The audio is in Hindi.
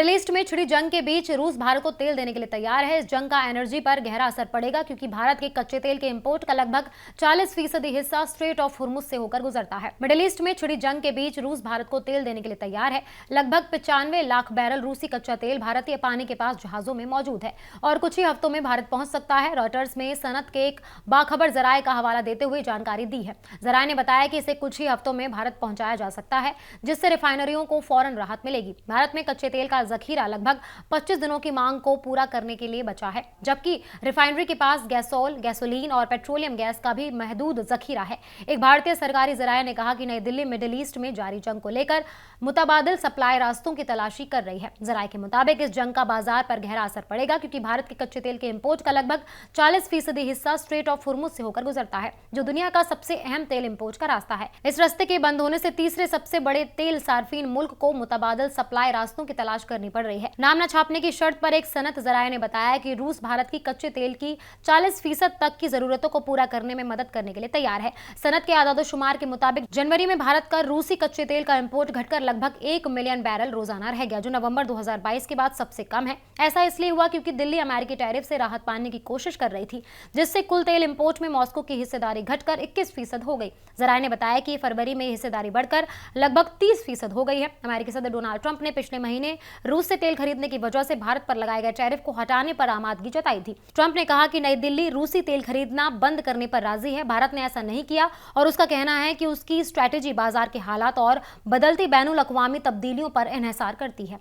मिडिल ईस्ट में छिड़ी जंग के बीच रूस भारत को तेल देने के लिए तैयार है। इस जंग का एनर्जी पर गहरा असर पड़ेगा क्योंकि भारत के कच्चे तेल के इंपोर्ट का लगभग 40% हिस्सा स्ट्रेट ऑफ हुर्मुज से होकर गुजरता है। मिडिल ईस्ट में छिड़ी जंग के बीच रूस भारत को तेल देने के लिए तैयार है। लगभग 95 लाख बैरल रूसी कच्चा तेल भारतीय पानी के पास जहाजों में मौजूद है और कुछ ही हफ्तों में भारत पहुंच सकता है। रॉयटर्स में सनत के एक बाखबर जराये का हवाला देते हुए जानकारी दी है। जराये ने बताया कि इसे कुछ ही हफ्तों में भारत पहुंचाया जा सकता है, जिससे रिफाइनरियों को फौरन राहत मिलेगी। भारत में कच्चे तेल का जखीरा लगभग 25 दिनों की मांग को पूरा करने के लिए बचा है, जबकि रिफाइनरी के पास गैसोल, गैसोलीन और पेट्रोलियम गैस का भी महदूद जखीरा है। एक भारतीय सरकारी जराये ने कहा कि नई दिल्ली मिडिल ईस्ट में जारी जंग को लेकर मुतबादिल सप्लाई रास्तों की तलाशी कर रही है। जराये के मुताबिक इस जंग का बाजार पर गहरा असर पड़ेगा क्योंकि भारत के कच्चे तेल के इंपोर्ट का लगभग 40% हिस्सा स्ट्रेट ऑफ हुर्मुज से होकर गुजरता है, जो दुनिया का सबसे अहम तेल इंपोर्ट का रास्ता है। इस रास्ते के बंद होने से तीसरे सबसे बड़े तेल सार्फिन मुल्क को मुतबादिल सप्लाई रास्तों की तलाश करनी पड़ रही है। नाम न छापने की शर्त पर एक सनत जराये ने बताया कि रूस भारत की कच्चे तेल की 40% तक की जरूरतों को पूरा करने में मदद करने के लिए तैयार है। सनत के आदादोशुमार के मुताबिक जनवरी में भारत का रूसी कच्चे तेल का इंपोर्ट घटकर लगभग 1 मिलियन बैरल रोजाना रह गया, जो नवंबर 2022 के बाद सबसे कम है। ऐसा इसलिए हुआ क्योंकि दिल्ली अमेरिकी टैरिफ से राहत पाने की कोशिश कर रही थी, जिससे कुल तेल इंपोर्ट में मॉस्को की हिस्सेदारी घटकर 21% हो गई। जराये ने बताया कि फरवरी में हिस्सेदारी बढ़कर लगभग 30% हो गई है। अमेरिकी सदर डोनाल्ड ट्रंप ने पिछले महीने रूस से तेल खरीदने की वजह से भारत पर लगाए गए टैरिफ को हटाने पर आमादगी जताई थी। ट्रंप ने कहा कि नई दिल्ली रूसी तेल खरीदना बंद करने पर राजी है। भारत ने ऐसा नहीं किया और उसका कहना है कि उसकी स्ट्रैटेजी बाजार के हालात और बदलती बैनुल अक़वामी तब्दीलियों पर इन्हिसार करती है।